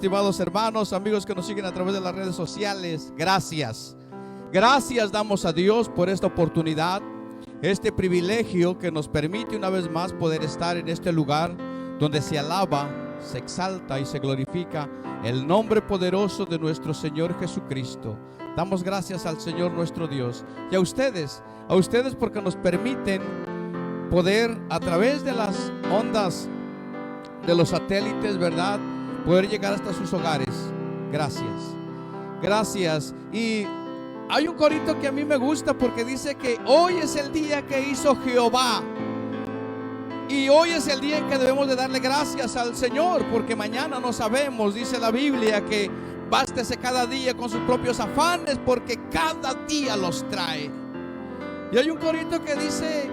estimados hermanos, amigos que nos siguen a través de las redes sociales. Gracias. Gracias damos a Dios por esta oportunidad, este privilegio que nos permite una vez más poder estar en este lugar donde se alaba, se exalta y se glorifica el nombre poderoso de nuestro Señor Jesucristo. Damos gracias al Señor nuestro Dios y a ustedes porque nos permiten poder a través de las ondas de los satélites, ¿verdad?, poder llegar hasta sus hogares. Gracias, gracias. Y hay un corito que a mí me gusta porque dice que hoy es el día que hizo Jehová. Y hoy es el día en que debemos de darle gracias al Señor, porque mañana no sabemos. Dice la Biblia que bástese cada día con sus propios afanes, porque cada día los trae. Y hay un corito que dice: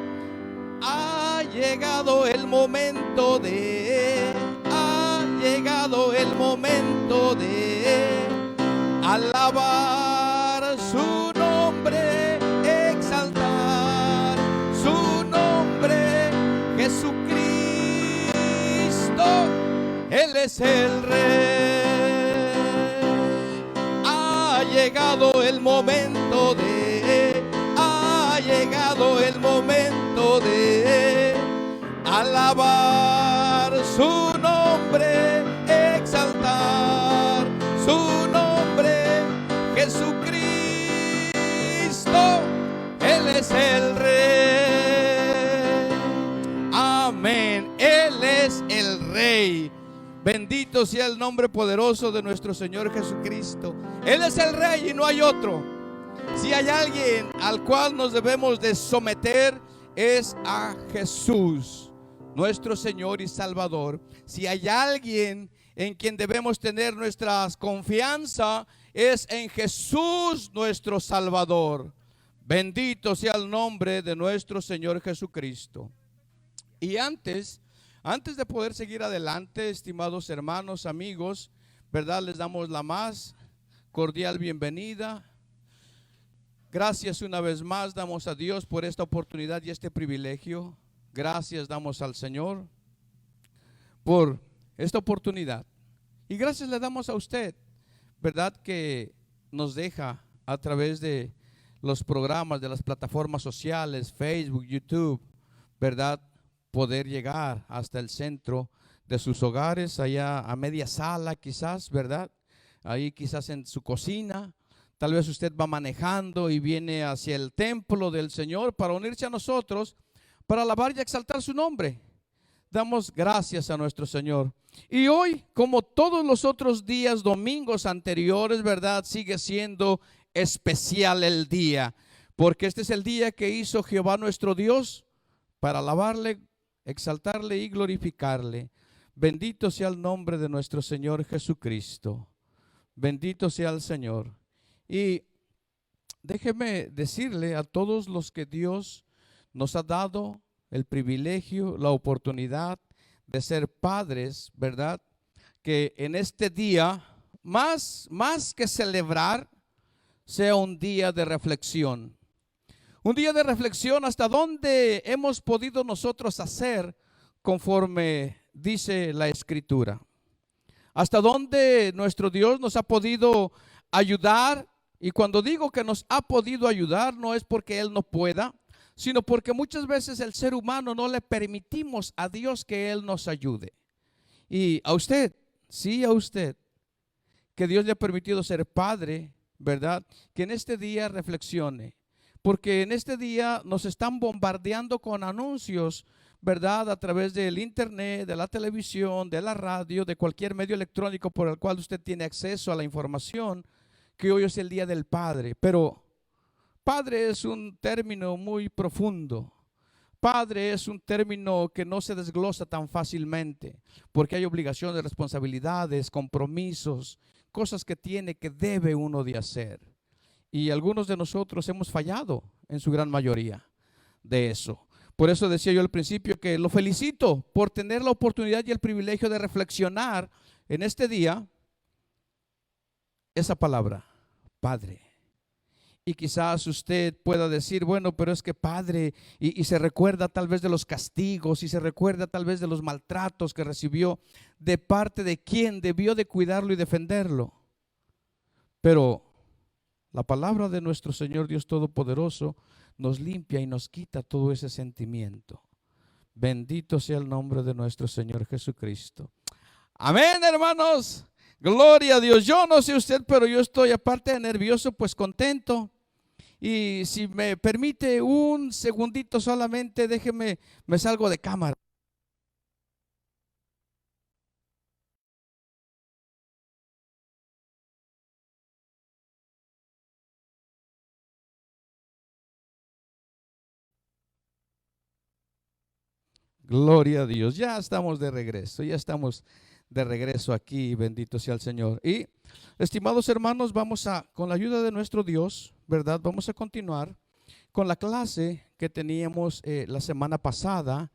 ha llegado el momento de alabar su nombre, exaltar su nombre, Jesucristo, Él es el Rey. Ha llegado el momento de alabar su nombre, exaltar su nombre, Jesucristo, Él es el Rey. Amén, Él es el Rey. Bendito sea el nombre poderoso de nuestro Señor Jesucristo. Él es el Rey y no hay otro. Si hay alguien al cual nos debemos de someter, es a Jesús, nuestro Señor y Salvador. Si hay alguien en quien debemos tener nuestra confianza, es en Jesús, nuestro Salvador. Bendito sea el nombre de nuestro Señor Jesucristo. Y antes de poder seguir adelante, estimados hermanos, amigos, ¿verdad?, les damos la más cordial bienvenida. Gracias una vez más damos a Dios por esta oportunidad y este privilegio. Gracias damos al Señor por esta oportunidad. Y gracias le damos a usted, ¿verdad?, que nos deja a través de los programas, de las plataformas sociales, Facebook, YouTube, ¿verdad?, poder llegar hasta el centro de sus hogares, allá a media sala quizás, ¿verdad?, ahí quizás en su cocina. Tal vez usted va manejando y viene hacia el templo del Señor para unirse a nosotros, para alabar y exaltar su nombre. Damos gracias a nuestro Señor. Y hoy, como todos los otros días, domingos anteriores, ¿verdad?, sigue siendo especial el día, porque este es el día que hizo Jehová nuestro Dios para alabarle, exaltarle y glorificarle. Bendito sea el nombre de nuestro Señor Jesucristo. Bendito sea el Señor. Y déjeme decirle a todos los que Dios nos ha dado el privilegio, la oportunidad de ser padres, ¿verdad?, que en este día, más que celebrar, sea un día de reflexión. Un día de reflexión hasta dónde hemos podido nosotros hacer conforme dice la Escritura. Hasta dónde nuestro Dios nos ha podido ayudar. Y cuando digo que nos ha podido ayudar, no es porque Él no pueda, sino porque muchas veces el ser humano no le permitimos a Dios que Él nos ayude. Y a usted, sí, a usted, que Dios le ha permitido ser padre, ¿verdad?, que en este día reflexione. Porque en este día nos están bombardeando con anuncios, ¿verdad?, a través del internet, de la televisión, de la radio, de cualquier medio electrónico por el cual usted tiene acceso a la información, que hoy es el día del Padre. Pero Padre es un término muy profundo. Padre es un término que no se desglosa tan fácilmente, porque hay obligaciones, responsabilidades, compromisos, cosas que debe uno de hacer. Y algunos de nosotros hemos fallado en su gran mayoría de eso. Por eso decía yo al principio que lo felicito por tener la oportunidad y el privilegio de reflexionar en este día esa palabra, Padre. Y quizás usted pueda decir, bueno, pero es que padre, y se recuerda tal vez de los castigos, y se recuerda tal vez de los maltratos que recibió de parte de quien debió de cuidarlo y defenderlo. Pero la palabra de nuestro Señor Dios Todopoderoso nos limpia y nos quita todo ese sentimiento. Bendito sea el nombre de nuestro Señor Jesucristo. Amén, hermanos. Gloria a Dios. Yo no sé usted, pero yo estoy, aparte de nervioso, pues contento. Y si me permite un segundito solamente, déjeme, me salgo de cámara. Gloria a Dios. Ya estamos de regreso, ya estamos de regreso aquí. Bendito sea el Señor. Y estimados hermanos, vamos a, con la ayuda de nuestro Dios, ¿verdad? Vamos a continuar con la clase que teníamos la semana pasada,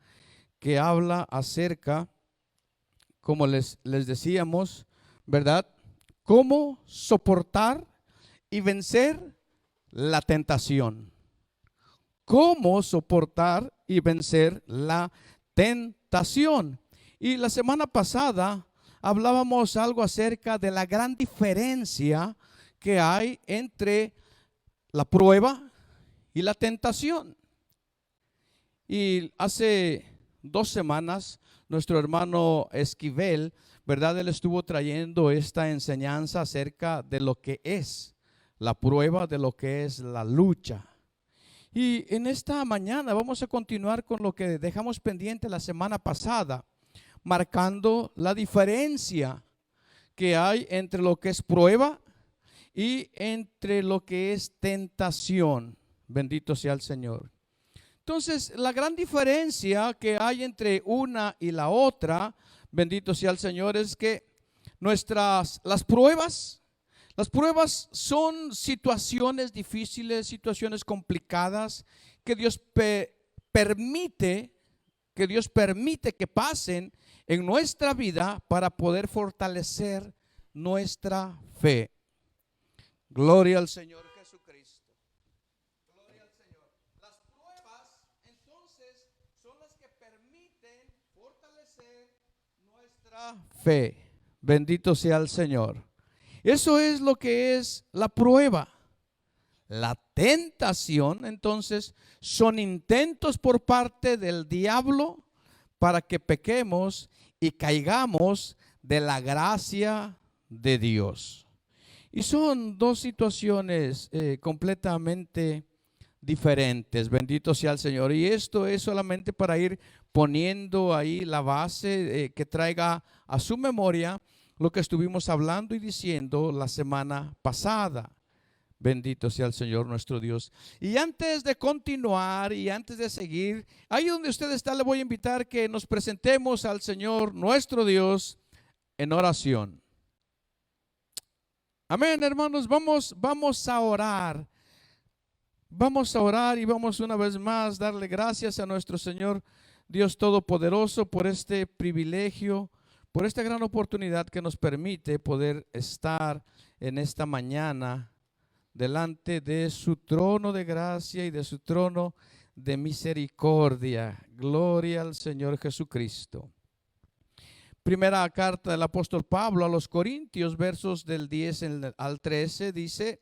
que habla acerca, como les decíamos, ¿verdad? Cómo soportar y vencer la tentación. Cómo soportar y vencer la tentación. Y la semana pasada hablábamos algo acerca de la gran diferencia que hay entre la prueba y la tentación. Y hace 2 semanas nuestro hermano Esquivel, ¿verdad? Él estuvo trayendo esta enseñanza acerca de lo que es la prueba, de lo que es la lucha. Y en esta mañana vamos a continuar con lo que dejamos pendiente la semana pasada, marcando la diferencia que hay entre lo que es prueba y entre lo que es tentación. Bendito sea el Señor. Entonces, la gran diferencia que hay entre una y la otra, bendito sea el Señor, es que las pruebas son situaciones difíciles, situaciones complicadas que Dios permite que pasen en nuestra vida para poder fortalecer nuestra fe. Gloria al Señor Jesucristo. Gloria al Señor. Las pruebas entonces son las que permiten fortalecer nuestra fe. Bendito sea el Señor. Eso es lo que es la prueba. La tentación, entonces, son intentos por parte del diablo para que pequemos y caigamos de la gracia de Dios. Y son 2 situaciones completamente diferentes. Bendito sea el Señor. Y esto es solamente para ir poniendo ahí la base que traiga a su memoria lo que estuvimos hablando y diciendo la semana pasada. Bendito sea el Señor nuestro Dios. Y antes de continuar y antes de seguir, ahí donde usted está, le voy a invitar que nos presentemos al Señor nuestro Dios en oración. Amén, hermanos. Vamos a orar. Vamos a orar y vamos una vez más darle gracias a nuestro Señor Dios Todopoderoso por este privilegio, por esta gran oportunidad que nos permite poder estar en esta mañana delante de su trono de gracia y de su trono de misericordia. Gloria al Señor Jesucristo. Primera carta del apóstol Pablo a los Corintios, versos del 10 al 13, dice: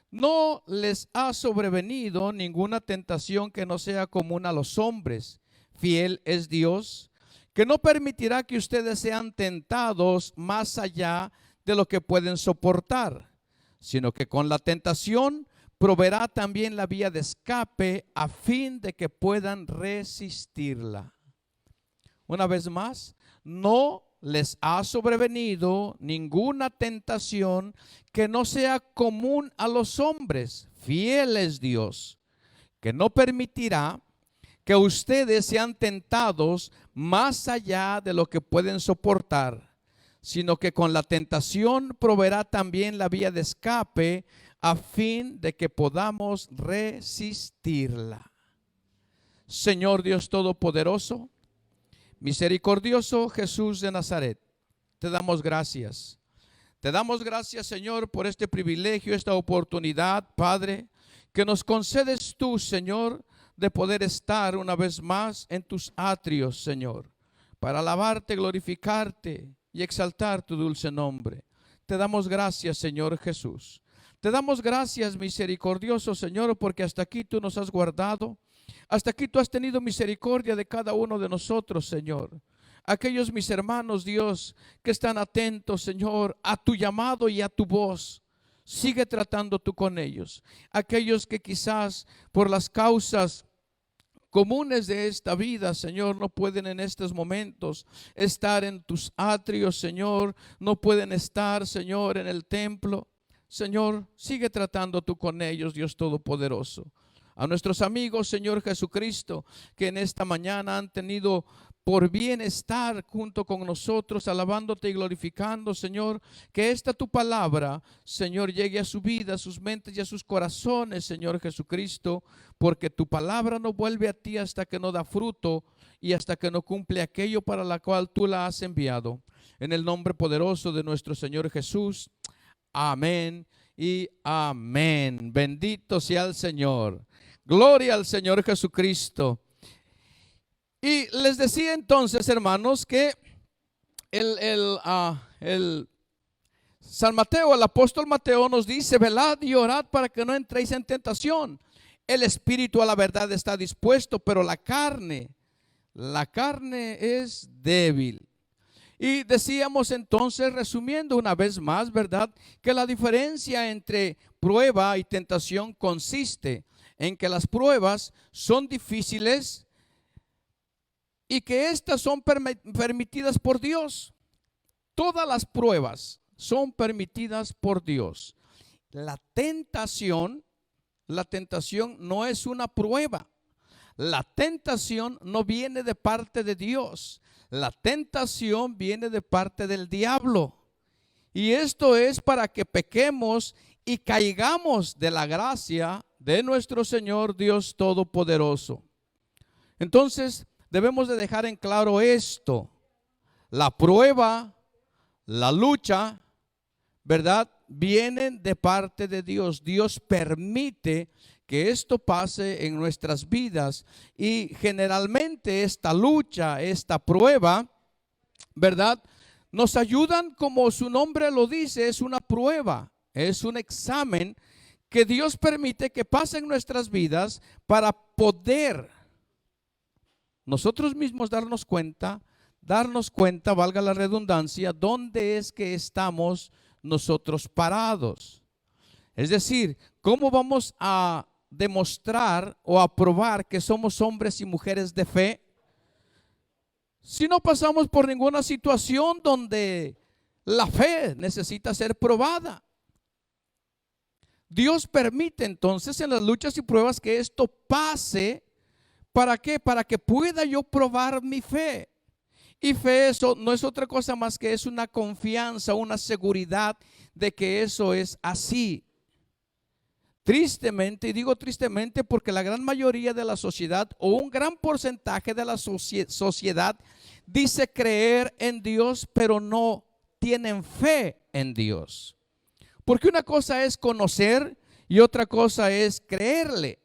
no les ha sobrevenido ninguna tentación que no sea común a los hombres. Fiel es Dios, que no permitirá que ustedes sean tentados más allá de lo que pueden soportar, sino que con la tentación proveerá también la vía de escape a fin de que puedan resistirla. Una vez más, no les ha sobrevenido ninguna tentación que no sea común a los hombres. Fiel es Dios, que no permitirá que ustedes sean tentados más allá de lo que pueden soportar, sino que con la tentación proveerá también la vía de escape a fin de que podamos resistirla. Señor Dios Todopoderoso, misericordioso Jesús de Nazaret, te damos gracias. Te damos gracias, Señor, por este privilegio, esta oportunidad, Padre, que nos concedes tú, Señor, de poder estar una vez más en tus atrios, Señor, para alabarte, glorificarte y exaltar tu dulce nombre. Te damos gracias, Señor Jesús. Te damos gracias, misericordioso Señor, porque hasta aquí tú nos has guardado. Hasta aquí tú has tenido misericordia de cada uno de nosotros, Señor. Aquellos mis hermanos, Dios, que están atentos, Señor, a tu llamado y a tu voz, sigue tratando tú con ellos. Aquellos que quizás por las causas comunes de esta vida, Señor, no pueden en estos momentos estar en tus atrios, Señor, no pueden estar, Señor, en el templo. Señor, sigue tratando tú con ellos, Dios Todopoderoso. A nuestros amigos, Señor Jesucristo, que en esta mañana han tenido por bien estar junto con nosotros, alabándote y glorificando, Señor, que esta tu palabra, Señor, llegue a su vida, a sus mentes y a sus corazones, Señor Jesucristo, porque tu palabra no vuelve a ti hasta que no da fruto y hasta que no cumple aquello para la cual tú la has enviado. En el nombre poderoso de nuestro Señor Jesús, amén y amén. Bendito sea el Señor. Gloria al Señor Jesucristo. Y les decía entonces, hermanos, que el San Mateo, el apóstol Mateo nos dice: velad y orad para que no entréis en tentación. El espíritu a la verdad está dispuesto, pero la carne es débil. Y decíamos entonces, resumiendo una vez más, ¿verdad?, que la diferencia entre prueba y tentación consiste en que las pruebas son difíciles y que estas son permitidas por Dios. Todas las pruebas son permitidas por Dios. La tentación no es una prueba. La tentación no viene de parte de Dios. La tentación viene de parte del diablo. Y esto es para que pequemos y caigamos de la gracia de nuestro Señor Dios Todopoderoso. Entonces, debemos de dejar en claro esto: la prueba, la lucha, ¿verdad?, vienen de parte de Dios. Dios permite que esto pase en nuestras vidas, y generalmente esta lucha, esta prueba, ¿verdad?, nos ayudan, como su nombre lo dice, es una prueba, es un examen que Dios permite que pase en nuestras vidas para poder nosotros mismos darnos cuenta, valga la redundancia, dónde es que estamos nosotros parados. Es decir, cómo vamos a demostrar o a probar que somos hombres y mujeres de fe si no pasamos por ninguna situación donde la fe necesita ser probada. Dios permite entonces en las luchas y pruebas que esto pase. ¿Para qué? Para que pueda yo probar mi fe. Y fe, eso no es otra cosa más que es una confianza, una seguridad de que eso es así. Tristemente, y digo tristemente porque la gran mayoría de la sociedad, o un gran porcentaje de la sociedad, dice creer en Dios, pero no tienen fe en Dios. Porque una cosa es conocer y otra cosa es creerle.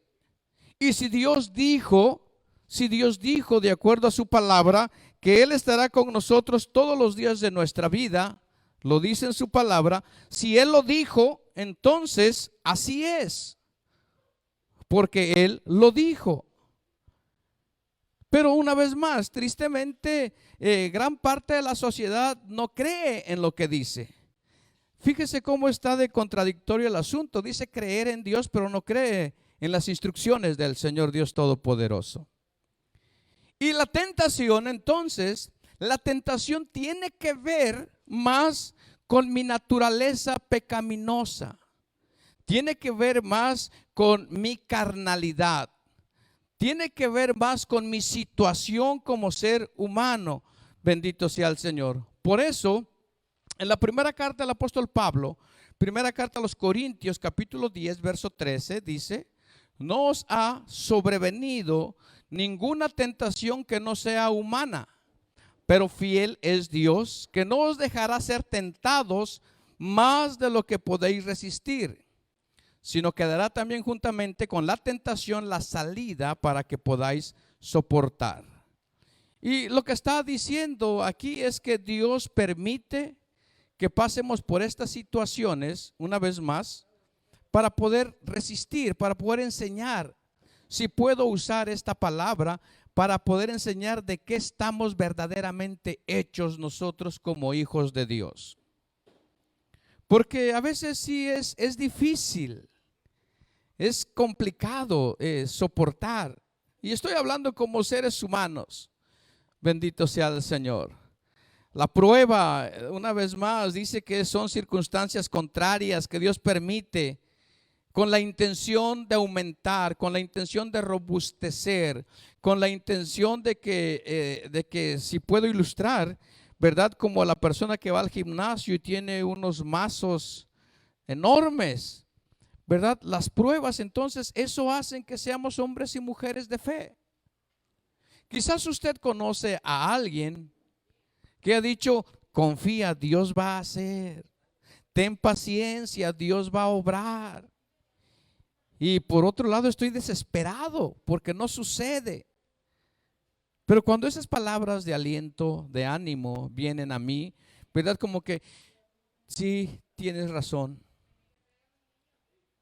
Y si Dios dijo de acuerdo a su palabra que Él estará con nosotros todos los días de nuestra vida, lo dice en su palabra, si Él lo dijo, entonces así es, porque Él lo dijo. Pero una vez más, tristemente, gran parte de la sociedad no cree en lo que dice. Fíjese cómo está de contradictorio el asunto. Dice creer en Dios, pero no cree en las instrucciones del Señor Dios Todopoderoso. Y la tentación, entonces, la tentación tiene que ver más con mi naturaleza pecaminosa. Tiene que ver más con mi carnalidad. Tiene que ver más con mi situación como ser humano. Bendito sea el Señor. Por eso, en la primera carta del apóstol Pablo, primera carta a los Corintios, capítulo 10, verso 13, dice: no os ha sobrevenido ninguna tentación que no sea humana, pero fiel es Dios, que no os dejará ser tentados más de lo que podéis resistir, sino que dará también juntamente con la tentación la salida para que podáis soportar. Y lo que está diciendo aquí es que Dios permite que pasemos por estas situaciones una vez más para poder resistir, para poder enseñar. Si puedo usar esta palabra, para poder enseñar de qué estamos verdaderamente hechos nosotros como hijos de Dios. Porque a veces sí es difícil, es complicado soportar. Y estoy hablando como seres humanos. Bendito sea el Señor. La prueba, una vez más, dice que son circunstancias contrarias que Dios permite con la intención de aumentar, con la intención de robustecer, con la intención de que si puedo ilustrar, ¿verdad? Como la persona que va al gimnasio y tiene unos mazos enormes, ¿verdad? Las pruebas, entonces, eso hacen que seamos hombres y mujeres de fe. Quizás usted conoce a alguien que ha dicho, confía, Dios va a hacer. Ten paciencia, Dios va a obrar. Y por otro lado estoy desesperado porque no sucede. Pero cuando esas palabras de aliento, de ánimo vienen a mí, ¿verdad? Como que, sí, tienes razón.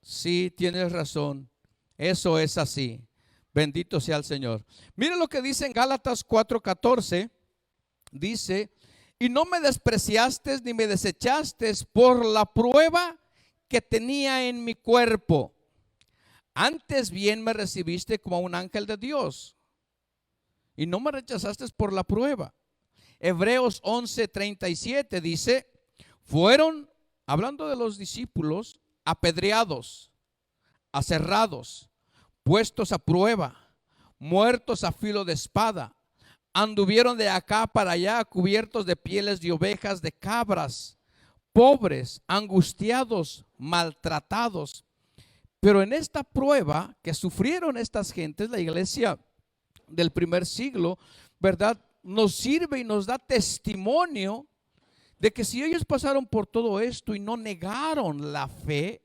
Sí, tienes razón. Eso es así. Bendito sea el Señor. Mire lo que dice en Gálatas 4:14. Dice, y no me despreciaste ni me desechaste por la prueba que tenía en mi cuerpo. Antes bien me recibiste como un ángel de Dios. Y no me rechazaste por la prueba. Hebreos 11:37 dice, fueron, hablando de los discípulos, apedreados, aserrados, puestos a prueba, muertos a filo de espada. Anduvieron de acá para allá cubiertos de pieles de ovejas, de cabras, pobres, angustiados, maltratados. Pero en esta prueba que sufrieron estas gentes, la iglesia del primer siglo, ¿verdad? Nos sirve y nos da testimonio de que si ellos pasaron por todo esto y no negaron la fe,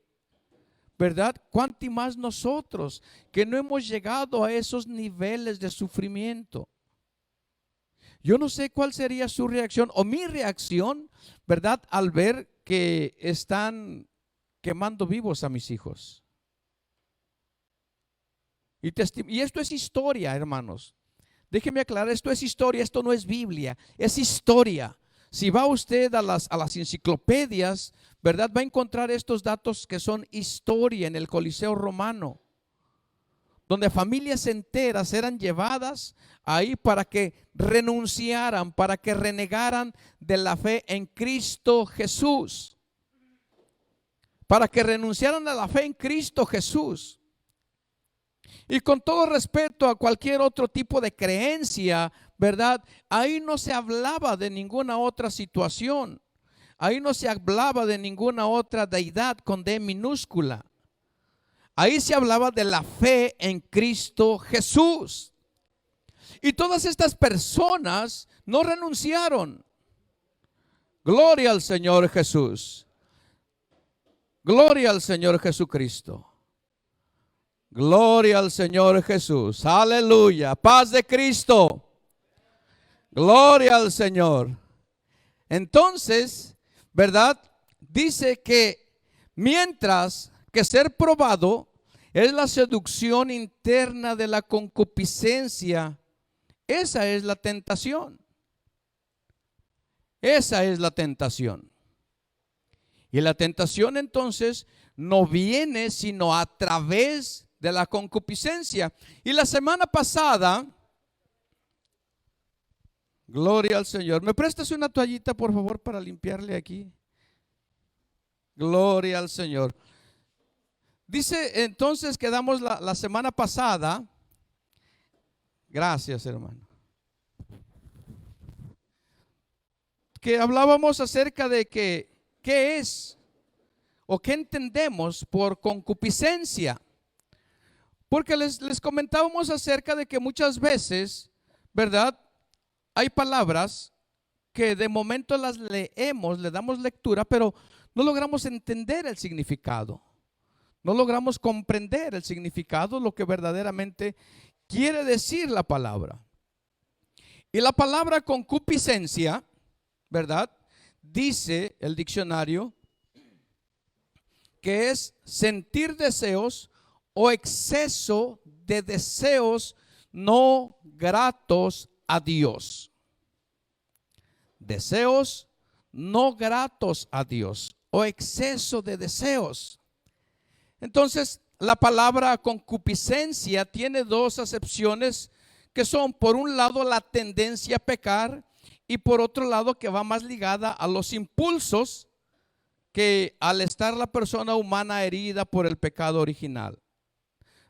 ¿verdad? Cuánto más nosotros que no hemos llegado a esos niveles de sufrimiento. Yo no sé cuál sería su reacción o mi reacción, ¿verdad? Al ver que están quemando vivos a mis hijos. Y esto es historia, hermanos. Déjeme aclarar, esto es historia, esto no es Biblia, es historia. Si va usted a las enciclopedias, ¿verdad? Va a encontrar estos datos que son historia en el Coliseo Romano, donde familias enteras eran llevadas ahí para que renunciaran, para que renegaran de la fe en Cristo Jesús, para que renunciaran a la fe en Cristo Jesús. Y con todo respeto a cualquier otro tipo de creencia, ¿verdad? Ahí no se hablaba de ninguna otra situación. Ahí no se hablaba de ninguna otra deidad con D minúscula. Ahí se hablaba de la fe en Cristo Jesús. Y todas estas personas no renunciaron. Gloria al Señor Jesús. Gloria al Señor Jesucristo. Gloria al Señor Jesús. Aleluya. Paz de Cristo. Gloria al Señor. Entonces, ¿verdad? Dice que mientras que ser probado es la seducción interna de la concupiscencia, esa es la tentación. Esa es la tentación. Y la tentación entonces no viene sino a través de la concupiscencia. Y la semana pasada, gloria al Señor. ¿Me prestas una toallita, por favor, para limpiarle aquí? Gloria al Señor. Dice entonces, quedamos la semana pasada. Gracias, hermano. Que hablábamos acerca de que qué es o qué entendemos por concupiscencia. Porque les comentábamos acerca de que muchas veces, ¿verdad? Hay palabras que de momento las leemos, le damos lectura, pero no logramos entender el significado. No logramos comprender el significado, lo que verdaderamente quiere decir la palabra. Y la palabra concupiscencia, ¿verdad? Dice el diccionario que es sentir deseos o exceso de deseos no gratos a Dios. Deseos no gratos a Dios o exceso de deseos. Entonces, la palabra concupiscencia tiene dos acepciones que son, por un lado, la tendencia a pecar y por otro lado, que va más ligada a los impulsos que al estar la persona humana herida por el pecado original.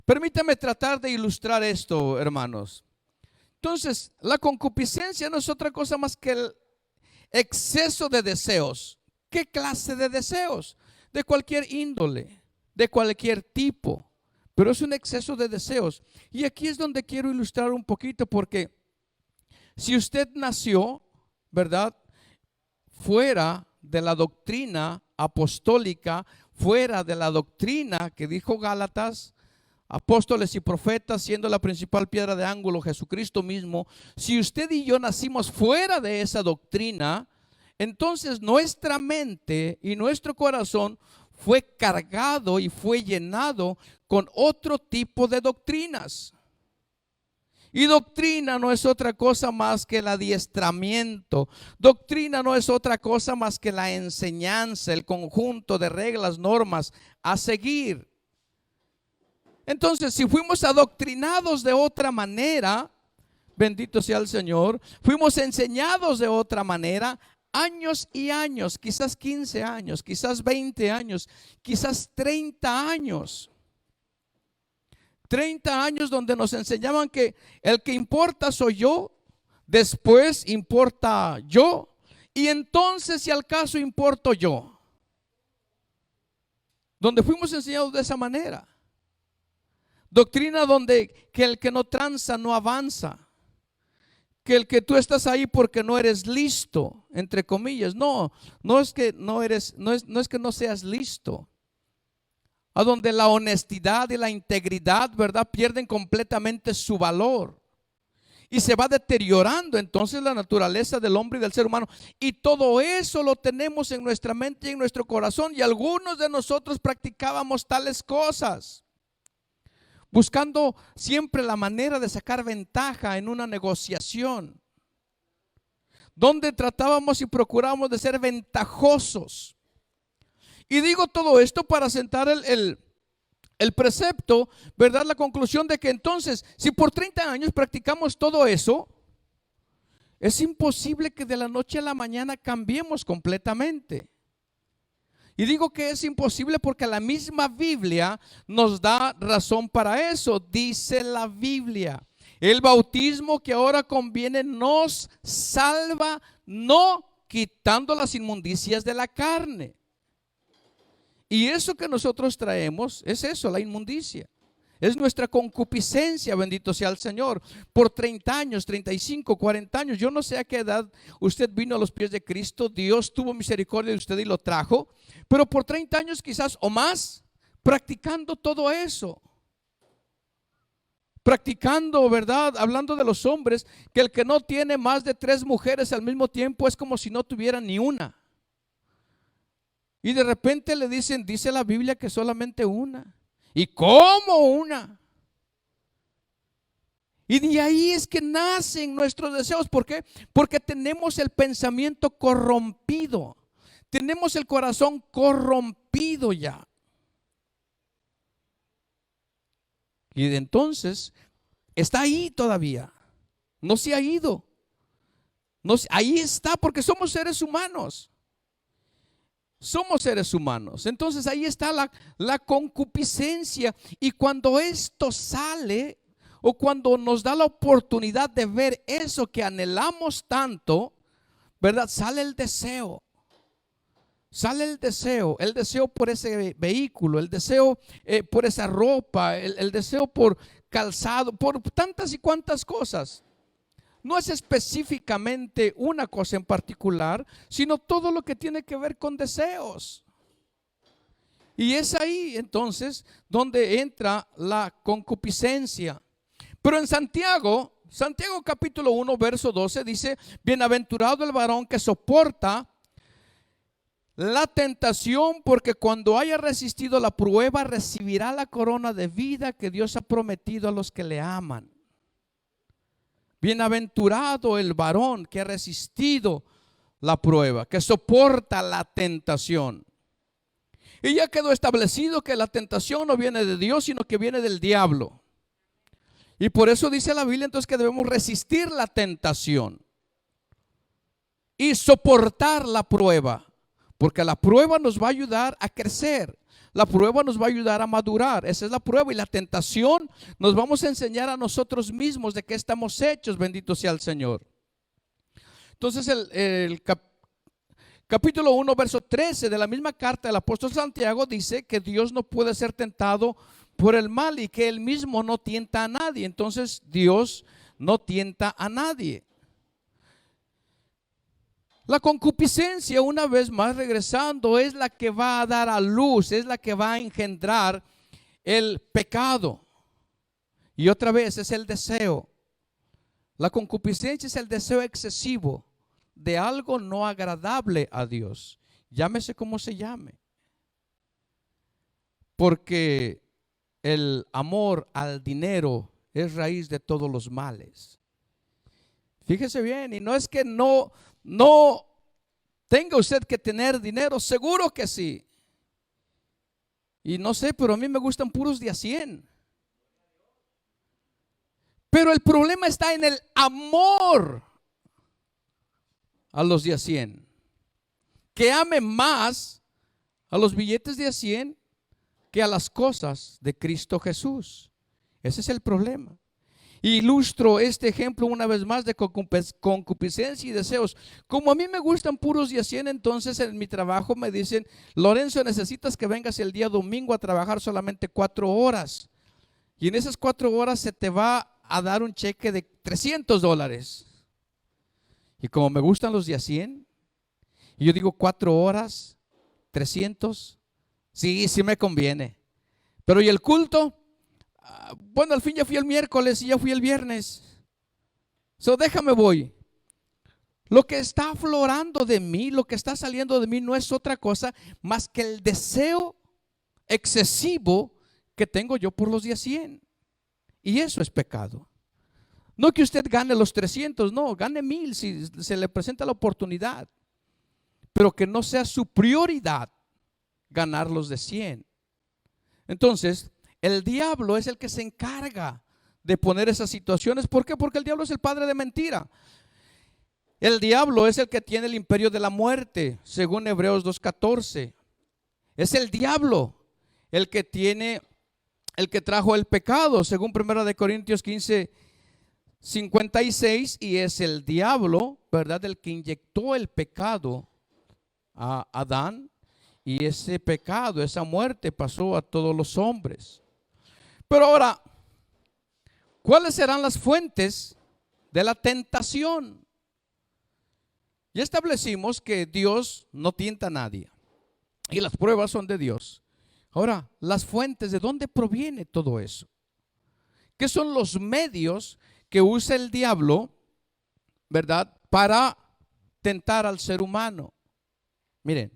Permítame tratar de ilustrar esto, hermanos. Entonces, la concupiscencia no es otra cosa más que el exceso de deseos. ¿Qué clase de deseos? De cualquier índole, de cualquier tipo, pero es un exceso de deseos. Y aquí es donde quiero ilustrar un poquito, porque si usted nació, ¿verdad?, fuera de la doctrina apostólica, fuera de la doctrina que dijo Gálatas, apóstoles y profetas, siendo la principal piedra de ángulo Jesucristo mismo, si usted y yo nacimos fuera de esa doctrina, entonces nuestra mente y nuestro corazón fue cargado y fue llenado con otro tipo de doctrinas. Y doctrina no es otra cosa más que el adiestramiento. Doctrina no es otra cosa más que la enseñanza, el conjunto de reglas, normas a seguir. Entonces, si fuimos adoctrinados de otra manera, bendito sea el Señor, fuimos enseñados de otra manera, años y años, quizás 15 años, quizás 20 años, quizás 30 años. 30 años donde nos enseñaban que el que importa soy yo, después importa yo, y entonces si al caso importo yo. Donde fuimos enseñados de esa manera. Doctrina donde que el que no tranza no avanza. Que el que tú estás ahí porque no eres listo, entre comillas. No es que no es que no seas listo. A donde la honestidad y la integridad, ¿verdad?, pierden completamente su valor. Y se va deteriorando entonces la naturaleza del hombre y del ser humano. Y todo eso lo tenemos en nuestra mente y en nuestro corazón. Y algunos de nosotros practicábamos tales cosas, buscando siempre la manera de sacar ventaja en una negociación, donde tratábamos y procurábamos de ser ventajosos. Y digo todo esto para sentar el precepto, ¿verdad? La conclusión de que entonces, si por 30 años practicamos todo eso, es imposible que de la noche a la mañana cambiemos completamente. Y digo que es imposible porque la misma Biblia nos da razón para eso. Dice la Biblia: el bautismo que ahora conviene nos salva, no quitando las inmundicias de la carne. Y eso que nosotros traemos es eso, la inmundicia. Es nuestra concupiscencia, bendito sea el Señor. Por 30 años, 35, 40 años, yo no sé a qué edad usted vino a los pies de Cristo. Dios tuvo misericordia de usted y lo trajo. Pero por 30 años quizás o más, practicando todo eso. Practicando, ¿verdad? Hablando de los hombres, que el que no tiene más de 3 mujeres al mismo tiempo es como si no tuviera ni una. Y de repente le dicen, dice la Biblia que solamente una. ¿Y cómo una? Y de ahí es que nacen nuestros deseos. ¿Por qué? Porque tenemos el pensamiento corrompido. Tenemos el corazón corrompido ya. Y entonces está ahí todavía. No se ha ido. No, ahí está porque somos seres humanos. Somos seres humanos. Entonces ahí está la concupiscencia. Y cuando esto sale, o cuando nos da la oportunidad de ver eso que anhelamos tanto, ¿verdad? Sale el deseo. Sale el deseo por ese vehículo, el deseo por esa ropa, el deseo por calzado, por tantas y cuantas cosas. No es específicamente una cosa en particular, sino todo lo que tiene que ver con deseos. Y es ahí entonces donde entra la concupiscencia. Pero en Santiago capítulo 1, verso 12 dice: bienaventurado el varón que soporta la tentación, porque cuando haya resistido la prueba, recibirá la corona de vida que Dios ha prometido a los que le aman. Bienaventurado el varón que ha resistido la prueba, que soporta la tentación. Y ya quedó establecido que la tentación no viene de Dios, sino que viene del diablo. Y por eso dice la Biblia entonces que debemos resistir la tentación y soportar la prueba, porque la prueba nos va a ayudar a crecer. La prueba nos va a ayudar a madurar. Esa es la prueba. Y la tentación nos vamos a enseñar a nosotros mismos de qué estamos hechos. Bendito sea el Señor. Entonces el capítulo 1, verso 13 de la misma carta del apóstol Santiago dice que Dios no puede ser tentado por el mal y que Él mismo no tienta a nadie. Entonces Dios no tienta a nadie. La concupiscencia, una vez más regresando, es la que va a dar a luz, es la que va a engendrar el pecado. Y otra vez es el deseo. La concupiscencia es el deseo excesivo de algo no agradable a Dios. Llámese como se llame. Porque el amor al dinero es raíz de todos los males. Fíjese bien, y no es que no tenga usted que tener dinero, seguro que sí. Y no sé, pero a mí me gustan puros de a 100. Pero el problema está en el amor a los de a 100. Que ame más a los billetes de a 100 que a las cosas de Cristo Jesús. Ese es el problema. Ilustro este ejemplo una vez más de concupiscencia y deseos. Como a mí me gustan puros de a 100, entonces en mi trabajo me dicen: Lorenzo, necesitas que vengas el día domingo a trabajar solamente 4 horas. Y en esas 4 horas se te va a dar un cheque de $300. Y como me gustan los de a 100, y yo digo 4 horas, 300, sí me conviene. Pero ¿y el culto? Bueno, al fin ya fui el miércoles y ya fui el viernes. Déjame voy. Lo que está aflorando de mí, lo que está saliendo de mí no es otra cosa más que el deseo excesivo que tengo yo por los de a 100. Y eso es pecado. No que usted gane los 300, no, gane 1000 si se le presenta la oportunidad. Pero que no sea su prioridad ganar los de 100. Entonces, el diablo es el que se encarga de poner esas situaciones. ¿Por qué? Porque el diablo es el padre de mentira. El diablo es el que tiene el imperio de la muerte, según Hebreos 2:14. Es el diablo el que trajo el pecado, según 1 Corintios 15:56. Y es el diablo, ¿verdad?, el que inyectó el pecado a Adán. Y ese pecado, esa muerte pasó a todos los hombres. Pero ahora, ¿cuáles serán las fuentes de la tentación? Ya establecimos que Dios no tienta a nadie y las pruebas son de Dios. Ahora, las fuentes, ¿de dónde proviene todo eso? ¿Qué son los medios que usa el diablo, verdad, para tentar al ser humano? Miren,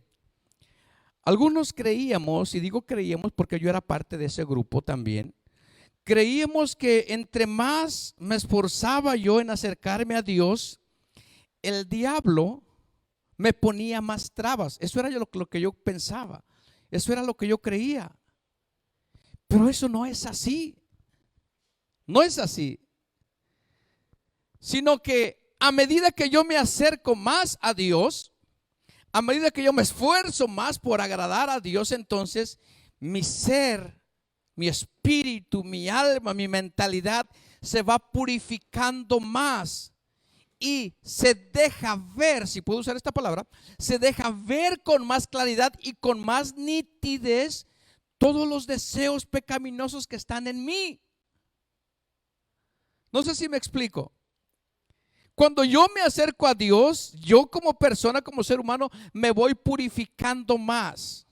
algunos creíamos, y digo creíamos porque yo era parte de ese grupo también, creíamos que entre más me esforzaba yo en acercarme a Dios, el diablo me ponía más trabas. Eso era lo que yo pensaba. Eso era lo que yo creía. Pero eso no es así. No es así. Sino que a medida que yo me acerco más a Dios, a medida que yo me esfuerzo más por agradar a Dios, entonces mi ser, mi espíritu, mi alma, mi mentalidad se va purificando más y se deja ver, si puedo usar esta palabra, se deja ver con más claridad y con más nitidez todos los deseos pecaminosos que están en mí. No sé si me explico. Cuando yo me acerco a Dios, yo como persona, como ser humano, me voy purificando más.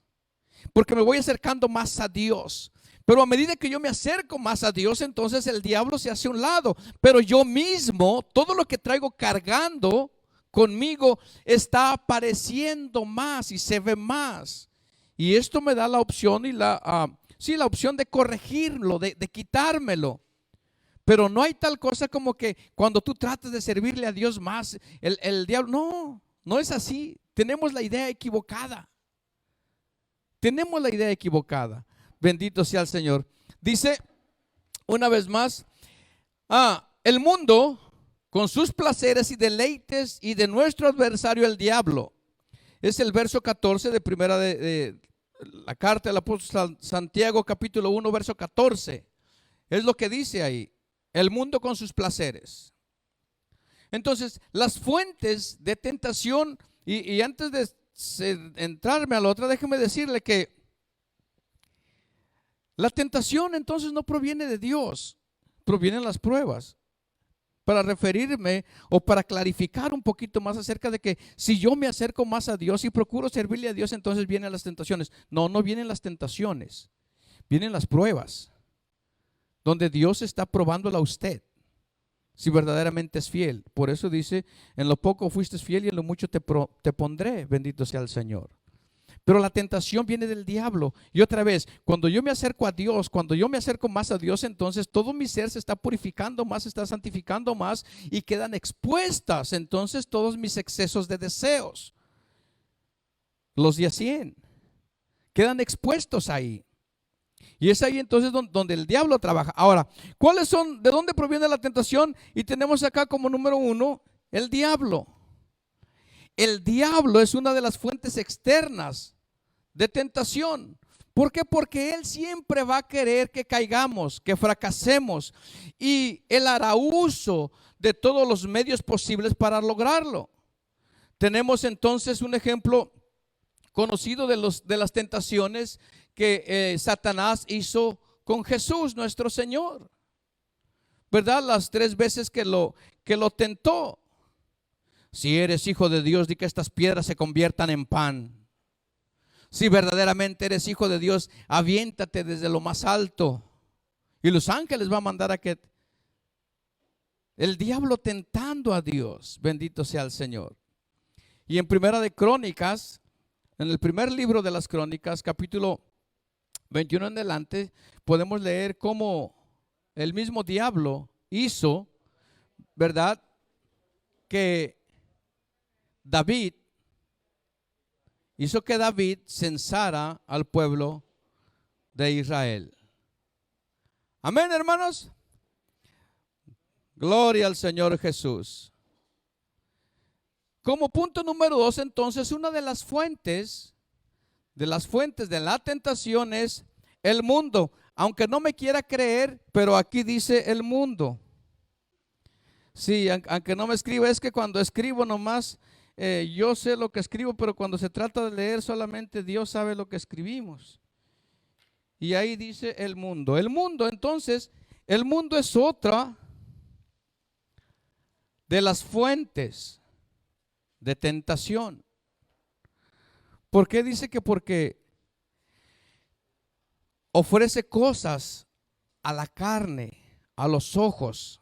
porque me voy acercando más a Dios. Pero a medida que yo me acerco más a Dios, entonces el diablo se hace a un lado. Pero yo mismo, todo lo que traigo cargando conmigo está apareciendo más y se ve más. Y esto me da la opción y la opción de corregirlo, de quitármelo. Pero no hay tal cosa como que cuando tú tratas de servirle a Dios más, el diablo, no es así. Tenemos la idea equivocada. Tenemos la idea equivocada. Bendito sea el Señor. Dice una vez más, el mundo con sus placeres y deleites y de nuestro adversario el diablo. Es el verso 14 de primera de la carta del apóstol Santiago, capítulo 1, verso 14. Es lo que dice ahí. El mundo con sus placeres. Entonces, las fuentes de tentación, y antes de entrarme a la otra, déjeme decirle que la tentación entonces no proviene de Dios, provienen las pruebas. Para referirme o para clarificar un poquito más acerca de que si yo me acerco más a Dios y procuro servirle a Dios, entonces vienen las tentaciones. No vienen las tentaciones, vienen las pruebas, donde Dios está probándola a usted, si verdaderamente es fiel. Por eso dice, en lo poco fuiste fiel y en lo mucho te pondré, bendito sea el Señor. Pero la tentación viene del diablo. Y otra vez, cuando yo me acerco a Dios, cuando yo me acerco más a Dios, entonces todo mi ser se está purificando más, se está santificando más y quedan expuestas entonces todos mis excesos de deseos. Los de a 100 quedan expuestos ahí. Y es ahí entonces donde el diablo trabaja. Ahora, ¿cuáles son? ¿De dónde proviene la tentación? Y tenemos acá como número 1, el diablo. El diablo es una de las fuentes externas de tentación. ¿Por qué? Porque él siempre va a querer que caigamos, que fracasemos. Y él hará uso de todos los medios posibles para lograrlo. Tenemos entonces un ejemplo conocido de las tentaciones que Satanás hizo con Jesús, nuestro Señor, ¿verdad? Las 3 veces que lo tentó. Si eres hijo de Dios, di que estas piedras se conviertan en pan. Si verdaderamente eres hijo de Dios, aviéntate desde lo más alto y los ángeles van a mandar a que. El diablo tentando a Dios, bendito sea el Señor. Y en Primera de Crónicas, en el primer libro de las Crónicas, capítulo 21 en adelante, podemos leer cómo el mismo diablo hizo, ¿verdad?, que David censara al pueblo de Israel. Amén, hermanos. Gloria al Señor Jesús. Como punto número 2, entonces, una de las fuentes de la tentación es el mundo. Aunque no me quiera creer, pero aquí dice el mundo. Sí, aunque no me escriba, es que cuando escribo nomás, yo sé lo que escribo, pero cuando se trata de leer solamente Dios sabe lo que escribimos. Y ahí dice el mundo. El mundo, entonces, el mundo es otra de las fuentes de tentación. ¿Por qué dice que? Porque ofrece cosas a la carne, a los ojos,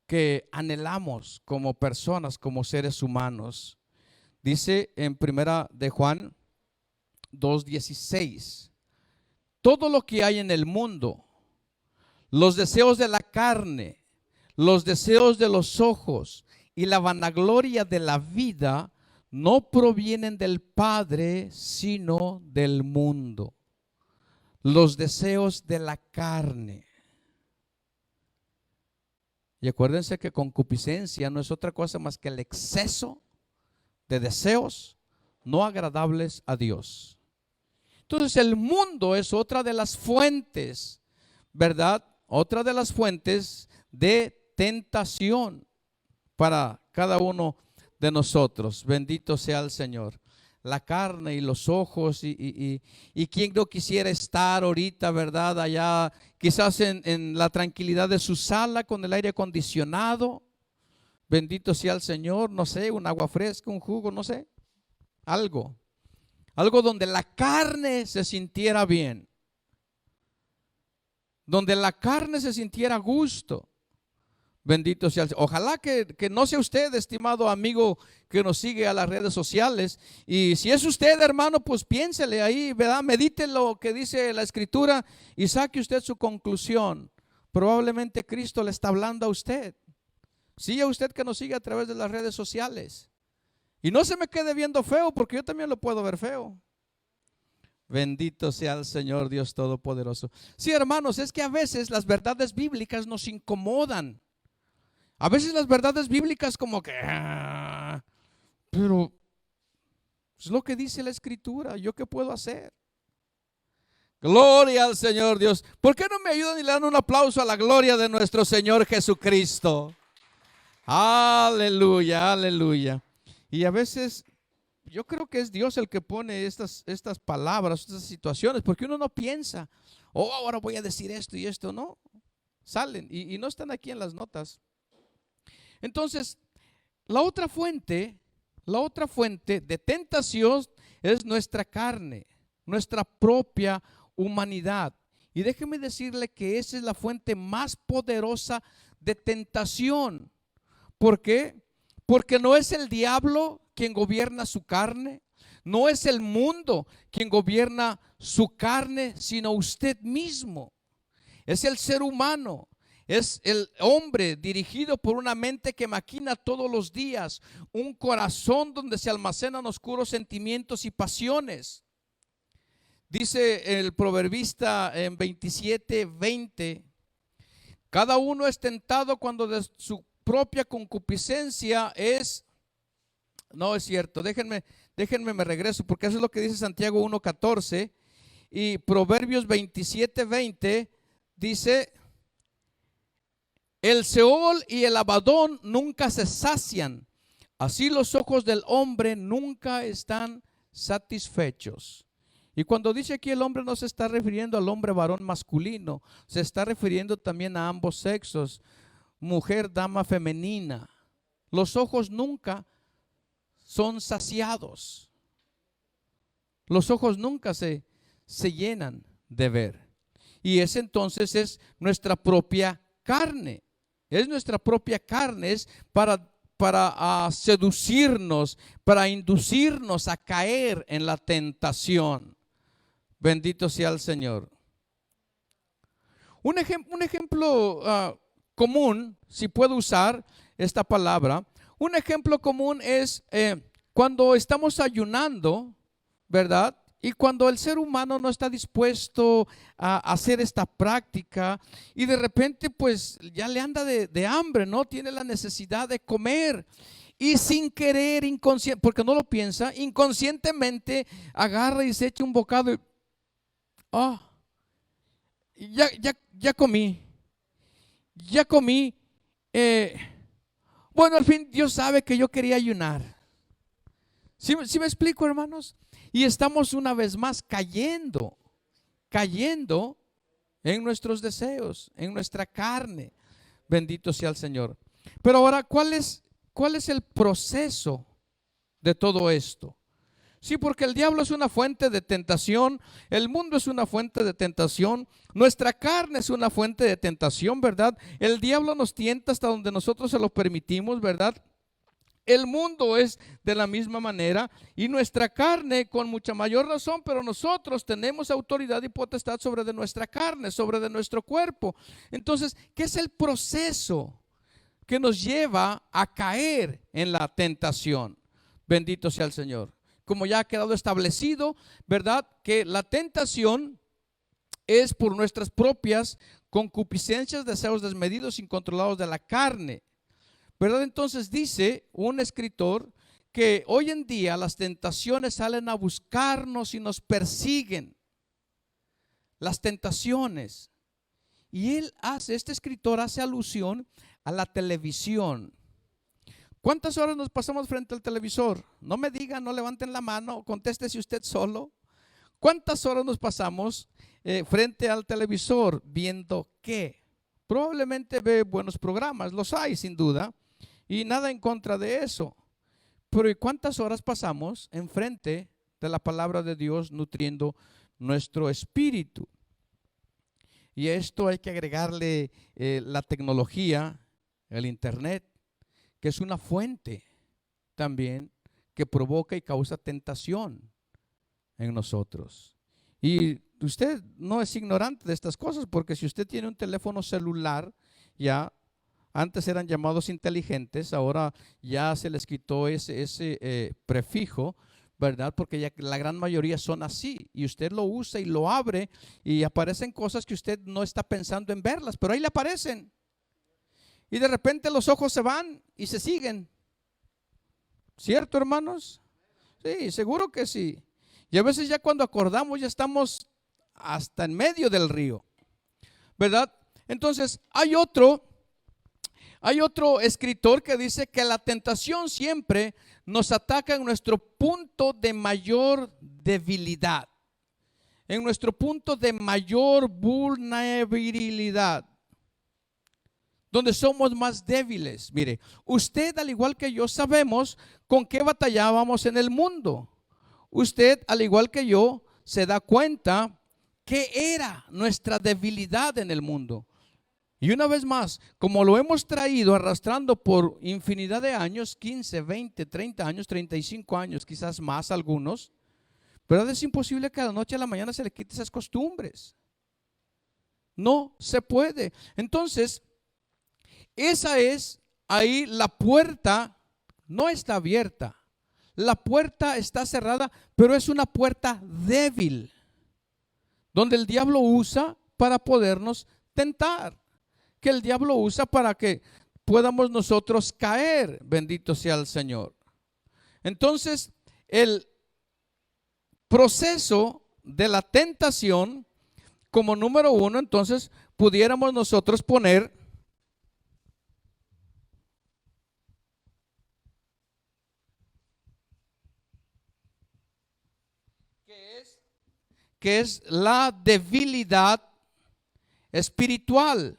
que anhelamos como personas, como seres humanos. Dice en Primera de Juan 2:16, todo lo que hay en el mundo, los deseos de la carne, los deseos de los ojos y la vanagloria de la vida no provienen del Padre, sino del mundo. Los deseos de la carne. Y acuérdense que concupiscencia no es otra cosa más que el exceso de deseos no agradables a Dios. Entonces el mundo es otra de las fuentes, ¿verdad? Otra de las fuentes de tentación para cada uno de nosotros. Bendito sea el Señor. La carne y los ojos y quien no quisiera estar ahorita, ¿verdad? Allá quizás en la tranquilidad de su sala con el aire acondicionado. Bendito sea el Señor, no sé, un agua fresca, un jugo, no sé, algo. Algo donde la carne se sintiera bien. Donde la carne se sintiera a gusto. Bendito sea el Señor. Ojalá que no sea usted, estimado amigo, que nos sigue a las redes sociales. Y si es usted, hermano, pues piénsele ahí, ¿verdad? Medite lo que dice la Escritura y saque usted su conclusión. Probablemente Cristo le está hablando a usted. Sí, a usted que nos sigue a través de las redes sociales. Y no se me quede viendo feo, porque yo también lo puedo ver feo. Bendito sea el Señor Dios Todopoderoso. Sí, hermanos, es que a veces las verdades bíblicas nos incomodan. A veces las verdades bíblicas como que, pero es lo que dice la Escritura. ¿Yo qué puedo hacer? Gloria al Señor Dios. ¿Por qué no me ayudan y le dan un aplauso a la gloria de nuestro Señor Jesucristo? Aleluya, aleluya. Y a veces yo creo que es Dios el que pone estas palabras, estas situaciones, porque uno no piensa, oh, ahora voy a decir esto y esto, no. Salen y no están aquí en las notas. Entonces, la otra fuente de tentación es nuestra carne, nuestra propia humanidad. Y déjeme decirle que esa es la fuente más poderosa de tentación. ¿Por qué? Porque no es el diablo quien gobierna su carne, no es el mundo quien gobierna su carne, sino usted mismo. Es el ser humano. Es el hombre dirigido por una mente que maquina todos los días, un corazón donde se almacenan oscuros sentimientos y pasiones. Dice el proverbista en 27:20, cada uno es tentado cuando de su propia concupiscencia es, no es cierto, déjenme me regreso, porque eso es lo que dice Santiago 1:14 y Proverbios 27:20 dice, el Seol y el Abadón nunca se sacian, así los ojos del hombre nunca están satisfechos. Y cuando dice aquí el hombre no se está refiriendo al hombre varón masculino, se está refiriendo también a ambos sexos, mujer, dama femenina. Los ojos nunca son saciados. Los ojos nunca se llenan de ver. Y ese entonces es nuestra propia carne. Es nuestra propia carne, es para seducirnos, para inducirnos a caer en la tentación. Bendito sea el Señor. Un ejemplo común, si puedo usar esta palabra, un ejemplo común es cuando estamos ayunando, ¿verdad? Y cuando el ser humano no está dispuesto a hacer esta práctica y de repente pues ya le anda de hambre, ¿no? Tiene la necesidad de comer y sin querer, porque no lo piensa, inconscientemente agarra y se echa un bocado y ya comí. Bueno, al fin Dios sabe que yo quería ayunar. ¿Sí me explico, hermanos? Y estamos una vez más cayendo en nuestros deseos, en nuestra carne. Bendito sea el Señor. Pero ahora, ¿cuál es el proceso de todo esto? Sí, porque el diablo es una fuente de tentación, el mundo es una fuente de tentación, nuestra carne es una fuente de tentación, ¿verdad? El diablo nos tienta hasta donde nosotros se lo permitimos, ¿verdad? El mundo es de la misma manera y nuestra carne con mucha mayor razón, pero nosotros tenemos autoridad y potestad sobre de nuestra carne, sobre de nuestro cuerpo. Entonces, ¿qué es el proceso que nos lleva a caer en la tentación? Bendito sea el Señor. Como ya ha quedado establecido, ¿verdad? Que la tentación es por nuestras propias concupiscencias, deseos desmedidos, incontrolados de la carne. ¿Verdad? Entonces dice un escritor que hoy en día las tentaciones salen a buscarnos y nos persiguen. Las tentaciones. Y este escritor hace alusión a la televisión. ¿Cuántas horas nos pasamos frente al televisor? No me digan, no levanten la mano, contéstese usted solo. ¿Cuántas horas nos pasamos frente al televisor viendo qué? Probablemente ve buenos programas, los hay sin duda. Y nada en contra de eso. Pero ¿y cuántas horas pasamos enfrente de la palabra de Dios, nutriendo nuestro espíritu. Y a esto hay que agregarle la tecnología, el internet, que es una fuente también que provoca y causa tentación en nosotros. Y usted no es ignorante de estas cosas, porque si usted tiene un teléfono celular, ya antes eran llamados inteligentes, ahora ya se les quitó ese prefijo, ¿verdad? Porque ya la gran mayoría son así, y usted lo usa y lo abre y aparecen cosas que usted no está pensando en verlas, pero ahí le aparecen. Y de repente los ojos se van y se siguen. ¿Cierto, hermanos? Sí, seguro que sí. Y a veces ya cuando acordamos ya estamos hasta en medio del río, ¿verdad? Entonces hay otro escritor que dice que la tentación siempre nos ataca en nuestro punto de mayor debilidad, en nuestro punto de mayor vulnerabilidad, donde somos más débiles. Mire, usted al igual que yo sabemos con qué batallábamos en el mundo. Usted al igual que yo se da cuenta qué era nuestra debilidad en el mundo. Y una vez más, como lo hemos traído arrastrando por infinidad de años, 15, 20, 30 años, 35 años, quizás más algunos, ¿verdad? Es imposible que de la noche a la mañana se le quite esas costumbres. No se puede. Entonces, esa es ahí la puerta, no está abierta. La puerta está cerrada, pero es una puerta débil, donde el diablo usa para podernos tentar, que el diablo usa para que podamos nosotros caer. Bendito sea el Señor. Entonces, el proceso de la tentación, como número uno, entonces pudiéramos nosotros poner que es la debilidad espiritual.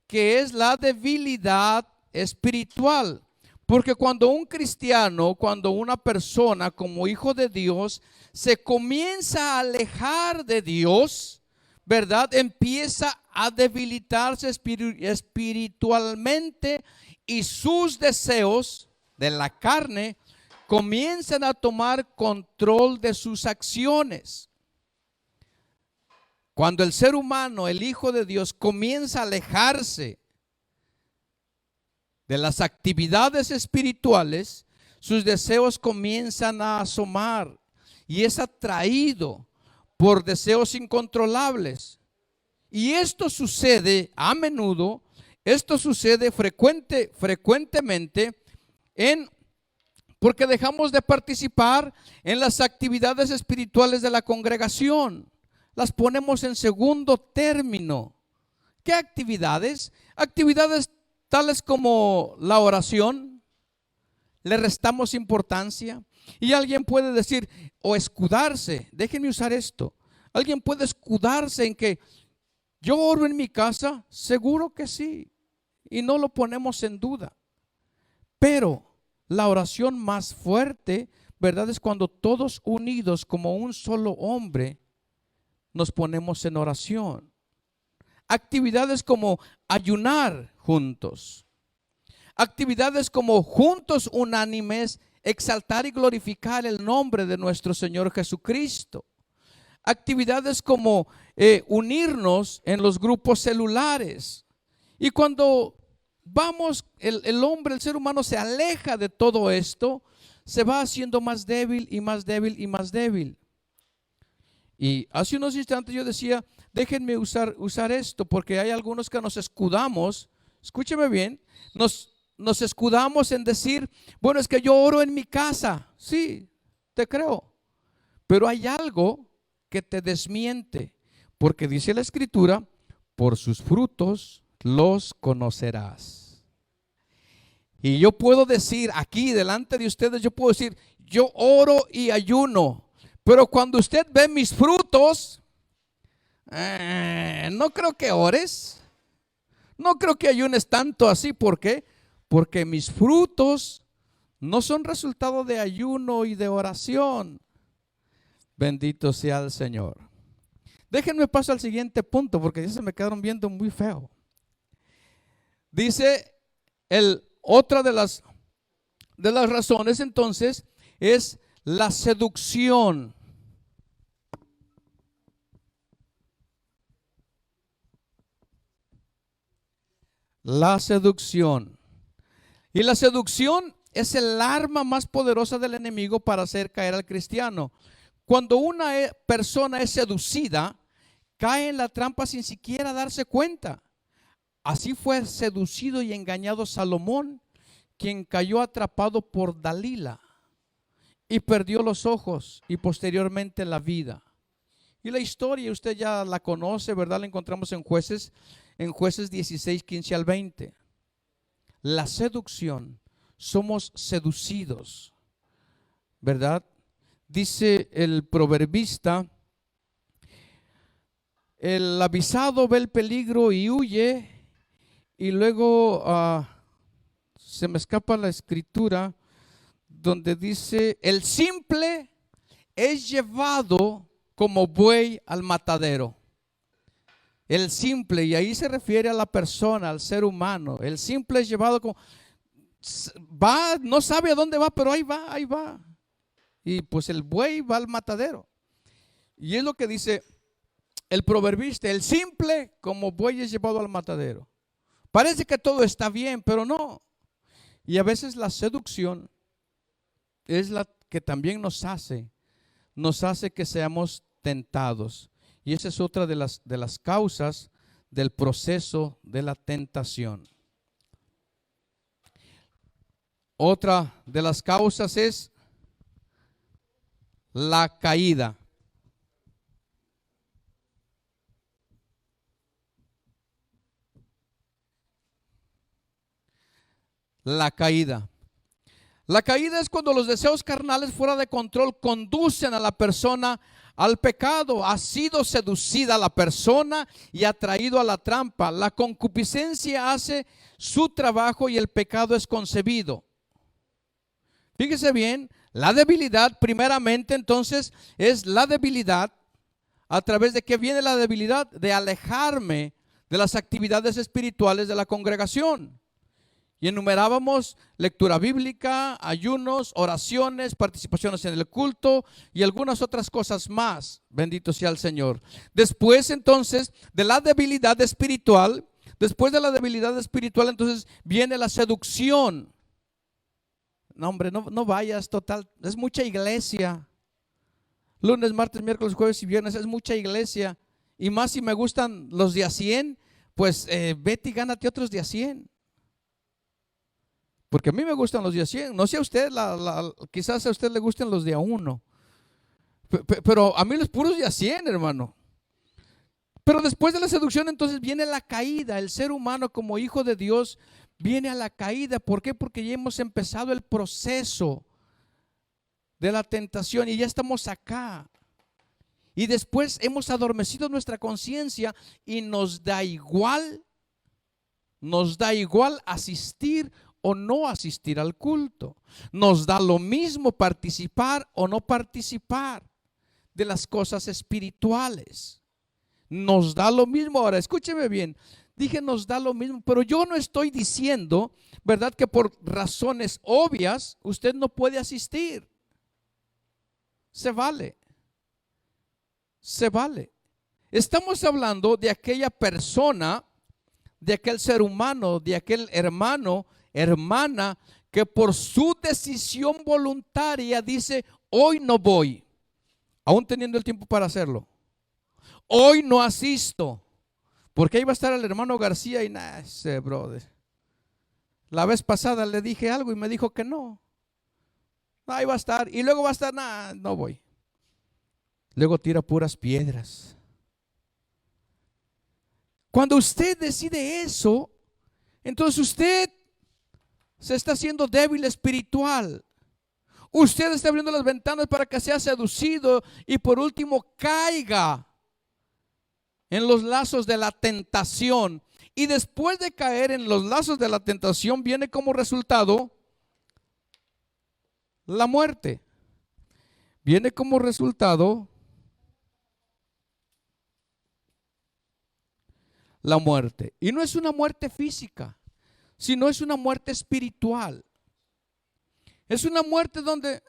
Que es la debilidad espiritual. Porque cuando un cristiano, cuando una persona como hijo de Dios se comienza a alejar de Dios, ¿verdad? Empieza a debilitarse espiritualmente, y sus deseos de la carne comienzan a tomar control de sus acciones. Cuando el ser humano, el Hijo de Dios, comienza a alejarse de las actividades espirituales, sus deseos comienzan a asomar y es atraído por deseos incontrolables. Y esto sucede a menudo, esto sucede frecuentemente porque dejamos de participar en las actividades espirituales de la congregación. Las ponemos en segundo término. ¿Qué actividades? Actividades tales como la oración, le restamos importancia. Y alguien puede decir, o escudarse, déjenme usar esto. Alguien puede escudarse en que yo oro en mi casa, seguro que sí, y no lo ponemos en duda. Pero la oración más fuerte, ¿verdad? Es cuando todos unidos como un solo hombre nos ponemos en oración. Actividades como ayunar juntos. Actividades como juntos unánimes exaltar y glorificar el nombre de nuestro Señor Jesucristo. Actividades como unirnos en los grupos celulares. Y cuando vamos, el hombre, el ser humano se aleja de todo esto, se va haciendo más débil y más débil y más débil. Y hace unos instantes yo decía, déjenme usar esto, porque hay algunos que nos escudamos, escúcheme bien, nos escudamos en decir, bueno, es que yo oro en mi casa. Sí, te creo, pero hay algo que te desmiente, porque dice la Escritura, por sus frutos los conocerás. Y yo puedo decir aquí delante de ustedes, yo puedo decir, yo oro y ayuno, pero cuando usted ve mis frutos, no creo que ores, no creo que ayunes tanto así. ¿Por qué? Porque mis frutos no son resultado de ayuno y de oración. Bendito sea el Señor. Déjenme pasar al siguiente punto porque ya se me quedaron viendo muy feo. Dice, otra de las razones entonces es la seducción. La seducción. Y la seducción es el arma más poderosa del enemigo para hacer caer al cristiano. Cuando una persona es seducida, cae en la trampa sin siquiera darse cuenta. Así fue seducido y engañado Salomón, quien cayó atrapado por Dalila y perdió los ojos y posteriormente la vida. Y la historia usted ya la conoce, ¿verdad? La encontramos en Jueces 16, 15 al 20. La seducción, somos seducidos, ¿verdad? Dice el proverbista, el avisado ve el peligro y huye. Y luego se me escapa la escritura donde dice, el simple es llevado como buey al matadero. El simple, y ahí se refiere a la persona, al ser humano. El simple es llevado como, va, no sabe a dónde va, pero ahí va, ahí va. Y pues el buey va al matadero. Y es lo que dice el proverbista, el simple como buey es llevado al matadero. Parece que todo está bien, pero no. Y a veces la seducción es la que también nos hace que seamos tentados. Y esa es otra de las causas del proceso de la tentación. Otra de las causas es la caída. La caída. La caída es cuando los deseos carnales fuera de control conducen a la persona al pecado. Ha sido seducida la persona y atraído a la trampa. La concupiscencia hace su trabajo y el pecado es concebido. Fíjese bien, la debilidad primeramente entonces es la debilidad. ¿A través de qué viene la debilidad? De alejarme de las actividades espirituales de la congregación. Y enumerábamos lectura bíblica, ayunos, oraciones, participaciones en el culto y algunas otras cosas más. Bendito sea el Señor. Después entonces de la debilidad espiritual, entonces viene la seducción. No, hombre, no vayas, total, es mucha iglesia. Lunes, martes, miércoles, jueves y viernes es mucha iglesia. Y más si me gustan los de a 100, pues vete y gánate otros de a 100. Porque a mí me gustan los de a 100. No sé a usted, quizás a usted le gusten los de a 1. Pero a mí los puros de a 100, hermano. Pero después de la seducción entonces viene la caída. El ser humano como hijo de Dios viene a la caída. ¿Por qué? Porque ya hemos empezado el proceso de la tentación y ya estamos acá. Y después hemos adormecido nuestra conciencia y nos da igual asistir o no asistir al culto. Nos da lo mismo participar o no participar de las cosas espirituales. Nos da lo mismo. Ahora, escúcheme bien. Dije nos da lo mismo, pero yo no estoy diciendo, ¿verdad?, que por razones obvias usted no puede asistir. Se vale. Se vale. Estamos hablando de aquella persona, de aquel ser humano, de aquel hermano, hermana, que por su decisión voluntaria dice, hoy no voy, aún teniendo el tiempo para hacerlo. Hoy no asisto, porque ahí va a estar el hermano García y ese brother. La vez pasada le dije algo y me dijo que no. Ahí va a estar, y luego va a estar, no voy. Luego tira puras piedras. Cuando usted decide eso, entonces usted se está haciendo débil espiritual. Usted está abriendo las ventanas para que sea seducido y por último caiga en los lazos de la tentación. Y después de caer en los lazos de la tentación viene como resultado la muerte. Viene como resultado la muerte. Y no es una muerte física, sino es una muerte espiritual. Es una muerte donde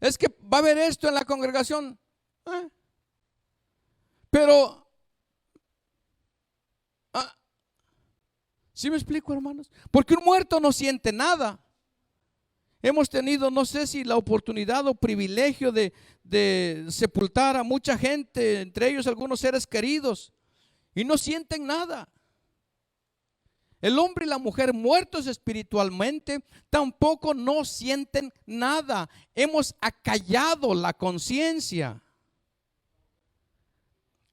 es que va a haber esto en la congregación. Pero ¿sí me explico, hermanos? Porque un muerto no siente nada. Hemos tenido, no sé si la oportunidad o privilegio de sepultar a mucha gente, entre ellos algunos seres queridos, y no sienten nada. El hombre y la mujer muertos espiritualmente tampoco no sienten nada. Hemos acallado la conciencia.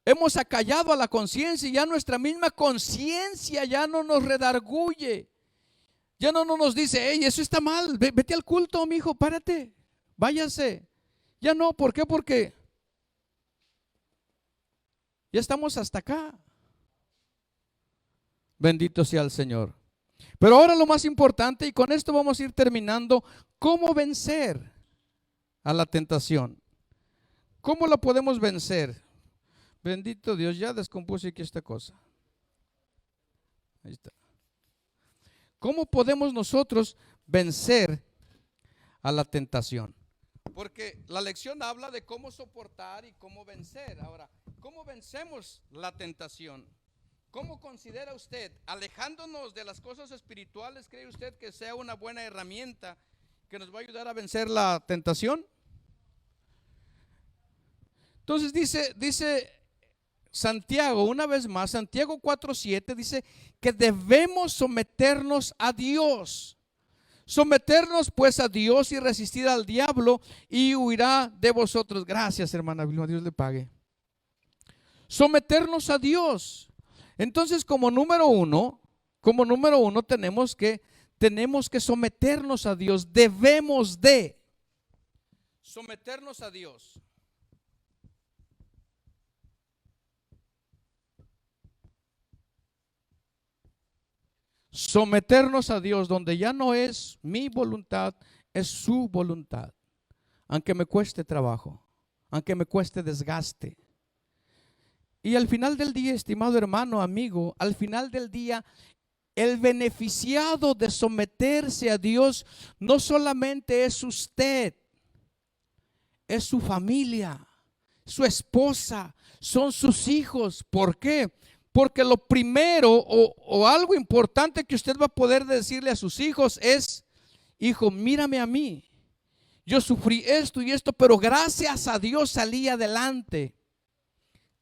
Hemos acallado a la conciencia y ya nuestra misma conciencia ya no nos redarguye. Ya no nos dice, hey, eso está mal, vete al culto, mijo, párate, váyase. Ya no, ¿por qué? Porque ya estamos hasta acá. Bendito sea el Señor. Pero ahora lo más importante, y con esto vamos a ir terminando, ¿cómo vencer a la tentación? ¿Cómo la podemos vencer? Bendito Dios, ya descompuse aquí esta cosa. Ahí está. ¿Cómo podemos nosotros vencer a la tentación? Porque la lección habla de cómo soportar y cómo vencer. Ahora, ¿cómo vencemos la tentación? ¿Cómo considera usted, alejándonos de las cosas espirituales, cree usted que sea una buena herramienta que nos va a ayudar a vencer la tentación? Entonces dice Santiago, una vez más, Santiago 4:7 dice que debemos someternos a Dios. Someternos pues a Dios y resistir al diablo y huirá de vosotros. Gracias, hermana Vilma, Dios le pague. Someternos a Dios. Entonces, como número uno tenemos que someternos a Dios. Debemos de someternos a Dios. Someternos a Dios, donde ya no es mi voluntad, es su voluntad. Aunque me cueste trabajo, aunque me cueste desgaste. Y al final del día, estimado hermano, amigo, al final del día, el beneficiado de someterse a Dios no solamente es usted, es su familia, su esposa, son sus hijos. ¿Por qué? Porque lo primero o algo importante que usted va a poder decirle a sus hijos es: hijo, mírame a mí. Yo sufrí esto y esto, pero gracias a Dios salí adelante.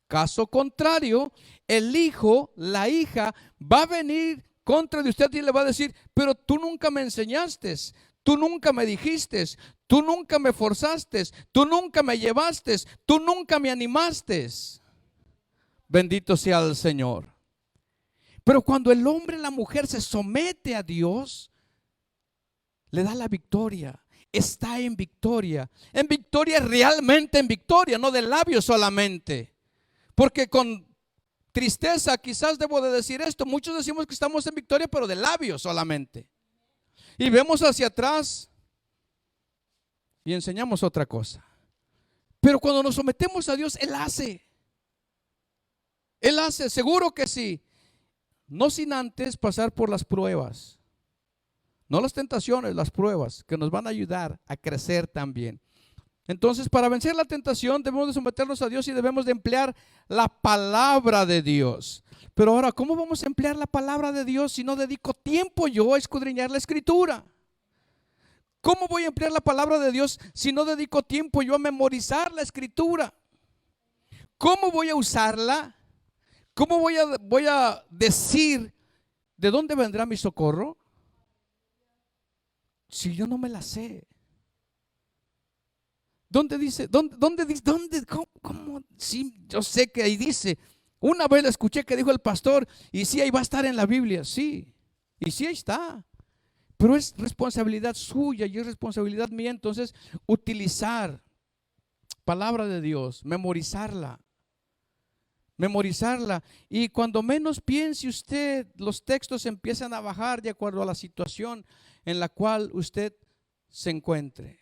Caso contrario, el hijo, la hija va a venir contra de usted y le va a decir: pero tú nunca me enseñaste, tú nunca me dijiste, tú nunca me forzaste, tú nunca me llevaste, tú nunca me animaste. Bendito sea el Señor. Pero cuando el hombre y la mujer se somete a Dios, le da la victoria. Está en victoria realmente en victoria, no de labios solamente. Porque con tristeza quizás debo de decir esto, muchos decimos que estamos en victoria, pero de labios solamente. Y vemos hacia atrás y enseñamos otra cosa. Pero cuando nos sometemos a Dios, Él hace. Él hace, seguro que sí. No sin antes pasar por las pruebas. No las tentaciones, las pruebas que nos van a ayudar a crecer también. Entonces, para vencer la tentación debemos de someternos a Dios y debemos de emplear la palabra de Dios. Pero ahora, ¿cómo vamos a emplear la palabra de Dios si no dedico tiempo yo a escudriñar la Escritura? ¿Cómo voy a emplear la palabra de Dios si no dedico tiempo yo a memorizar la Escritura? ¿Cómo voy a usarla? ¿Cómo voy a decir de dónde vendrá mi socorro si yo no me la sé? ¿Dónde dice? ¿Dónde dice? ¿Cómo? Sí, yo sé que ahí dice. Una vez la escuché que dijo el pastor, y sí, ahí va a estar en la Biblia, sí. Y sí, ahí está. Pero es responsabilidad suya y es responsabilidad mía. Entonces, utilizar palabra de Dios, memorizarla. Y cuando menos piense usted, los textos empiezan a bajar de acuerdo a la situación en la cual usted se encuentre.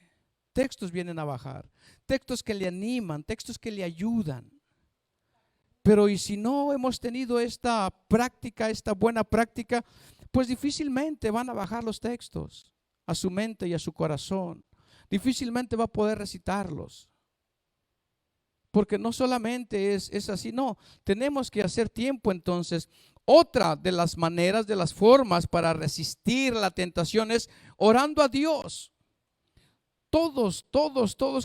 Textos vienen a bajar, textos que le animan, textos que le ayudan. Pero y si no hemos tenido esta práctica, esta buena práctica, pues difícilmente van a bajar los textos a su mente y a su corazón. Difícilmente va a poder recitarlos. Porque no solamente es así, no, tenemos que hacer tiempo. Entonces, otra de las maneras, de las formas para resistir la tentación es orando a Dios. Todos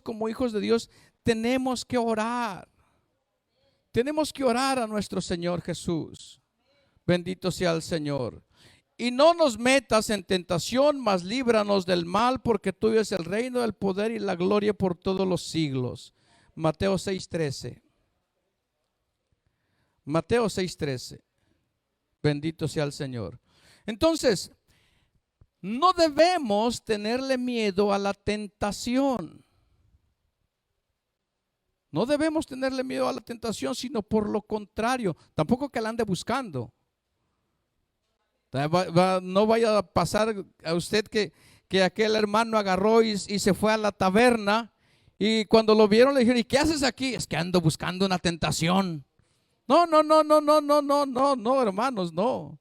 como hijos de Dios tenemos que orar. Tenemos que orar a nuestro Señor Jesús. Bendito sea el Señor. Y no nos metas en tentación, mas líbranos del mal, porque tuyo es el reino, el poder y la gloria por todos los siglos. Mateo 6:13. Mateo 6:13. Bendito sea el Señor. Entonces, no debemos tenerle miedo a la tentación. No debemos tenerle miedo a la tentación, sino por lo contrario, tampoco que la ande buscando. No vaya a pasar a usted que aquel hermano agarró y se fue a la taberna, y cuando lo vieron le dijeron: ¿y qué haces aquí? Es que ando buscando una tentación. No, hermanos, no.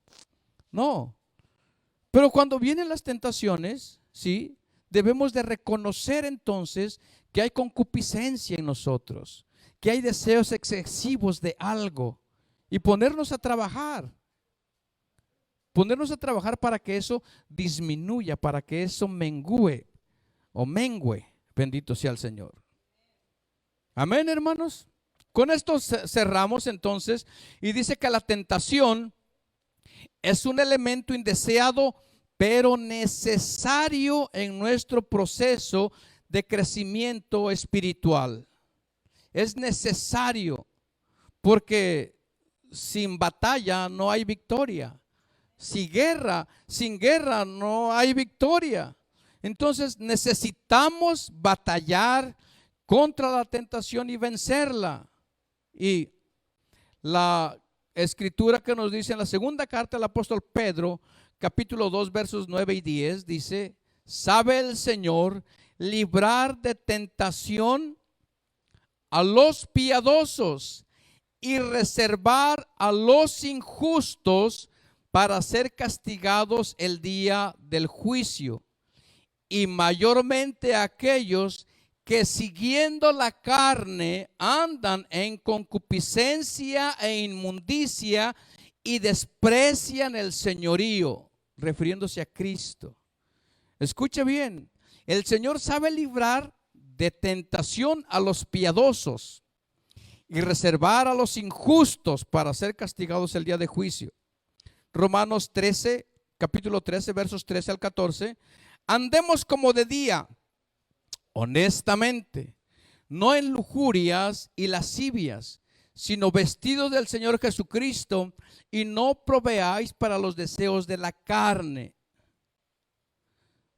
Pero cuando vienen las tentaciones, ¿sí? Debemos de reconocer entonces que hay concupiscencia en nosotros, que hay deseos excesivos de algo, y ponernos a trabajar para que eso disminuya, para que eso mengue. Bendito sea el Señor. Amén, hermanos. Con esto cerramos entonces, y dice que la tentación es un elemento indeseado pero necesario en nuestro proceso de crecimiento espiritual. Es necesario, porque sin batalla no hay victoria. Sin guerra no hay victoria. Entonces necesitamos batallar contra la tentación y vencerla. Y la escritura que nos dice en la segunda carta del apóstol Pedro, capítulo 2, versos 9 y 10, dice: sabe el Señor librar de tentación a los piadosos y reservar a los injustos para ser castigados el día del juicio, y mayormente a aquellos que siguiendo la carne andan en concupiscencia e inmundicia y desprecian el señorío, refiriéndose a Cristo. Escuche bien, el Señor sabe librar de tentación a los piadosos y reservar a los injustos para ser castigados el día de juicio. Romanos 13, capítulo 13, versos 13 al 14. Andemos como de día, honestamente, no en lujurias y lascivias, sino vestidos del Señor Jesucristo, y no proveáis para los deseos de la carne.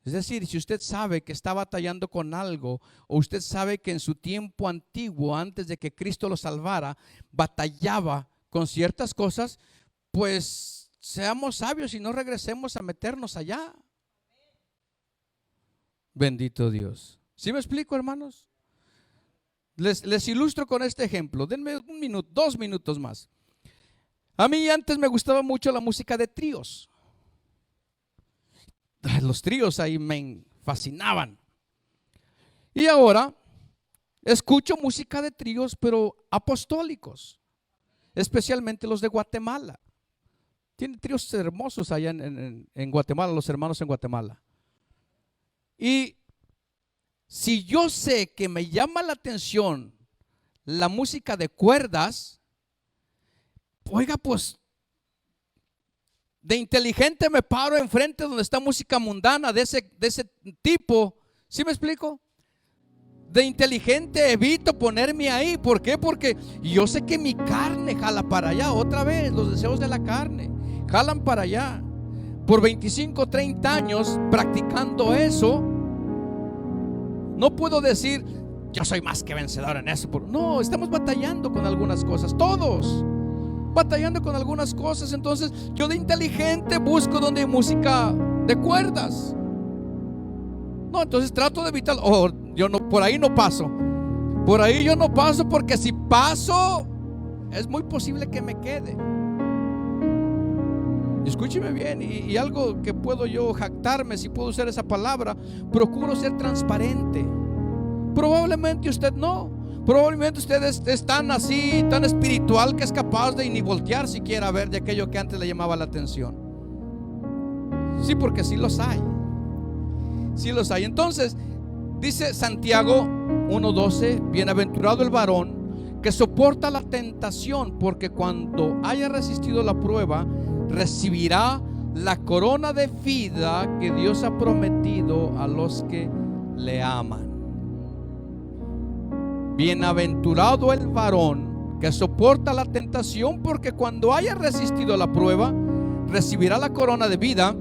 Es decir, si usted sabe que está batallando con algo, o usted sabe que en su tiempo antiguo, antes de que Cristo lo salvara, batallaba con ciertas cosas, pues seamos sabios y no regresemos a meternos allá. Bendito Dios. ¿Sí me explico, hermanos? Les ilustro con este ejemplo. Denme 1 minuto, 2 minutos más. A mí antes me gustaba mucho la música de tríos. Los tríos ahí me fascinaban. Y ahora escucho música de tríos, pero apostólicos, especialmente los de Guatemala. Tienen tríos hermosos allá en Guatemala, los hermanos en Guatemala. Y si yo sé que me llama la atención la música de cuerdas, oiga, pues de inteligente me paro enfrente donde está música mundana de ese tipo. ¿Sí me explico? De inteligente evito ponerme ahí. ¿Por qué? Porque yo sé que mi carne jala para allá. Otra vez, los deseos de la carne jalan para allá. Por 25, 30 años practicando eso, no puedo decir yo soy más que vencedor en eso. No, estamos batallando con algunas cosas, todos batallando con algunas cosas. Entonces yo de inteligente busco donde hay música de cuerdas. No, entonces trato de evitarlo. Oh, yo no, por ahí no paso. Por ahí yo no paso, porque si paso es muy posible que me quede. Escúcheme bien, y algo que puedo yo jactarme, si puedo usar esa palabra, procuro ser transparente. Probablemente usted no. Probablemente usted es tan así, tan espiritual, que es capaz de ni voltear siquiera a ver de aquello que antes le llamaba la atención. Sí, porque sí los hay. Sí los hay. Entonces, dice Santiago 1:12: bienaventurado el varón que soporta la tentación, porque cuando haya resistido la prueba, recibirá la corona de vida que Dios ha prometido a los que le aman. Bienaventurado el varón que soporta la tentación, porque cuando haya resistido la prueba, recibirá la corona de vida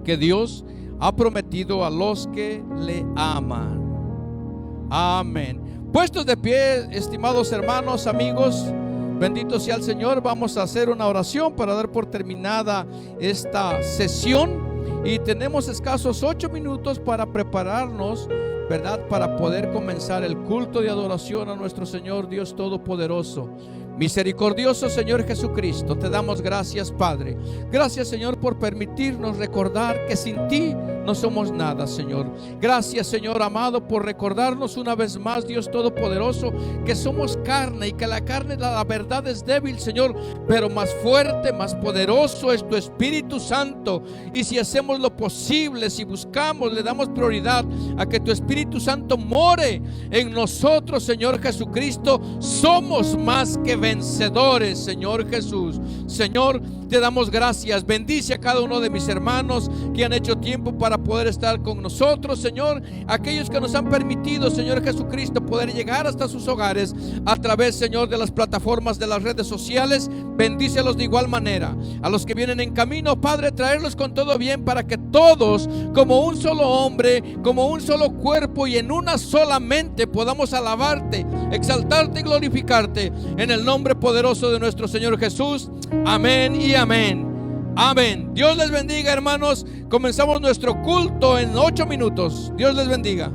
que Dios ha prometido a los que le aman. Amén. Puestos de pie, estimados hermanos, amigos, bendito sea el Señor. Vamos a hacer una oración para dar por terminada esta sesión, y tenemos escasos 8 minutos para prepararnos, ¿verdad?, para poder comenzar el culto de adoración a nuestro Señor Dios Todopoderoso. Misericordioso Señor Jesucristo, te damos gracias, Padre. Gracias, Señor, por permitirnos recordar que sin ti no somos nada, Señor. Gracias, Señor amado, por recordarnos una vez más, Dios Todopoderoso, que somos carne, y que la carne, la verdad, es débil, Señor, pero más fuerte, más poderoso es tu Espíritu Santo. Y si hacemos lo posible, si buscamos, le damos prioridad a que tu Espíritu Santo more en nosotros, Señor Jesucristo, somos más que vencedores, Señor Jesús. Señor, te damos gracias. Bendice a cada uno de mis hermanos que han hecho tiempo para poder estar con nosotros, Señor. Aquellos que nos han permitido, Señor Jesucristo, poder llegar hasta sus hogares a través, Señor, de las plataformas de las redes sociales, bendícelos de igual manera. A los que vienen en camino, Padre, traerlos con todo bien, para que todos, como un solo hombre, como un solo cuerpo y en una sola mente, podamos alabarte, exaltarte y glorificarte, en el nombre poderoso de nuestro Señor Jesús. Amén y amén. Amén. Dios les bendiga, hermanos. Comenzamos nuestro culto en 8 minutos. Dios les bendiga.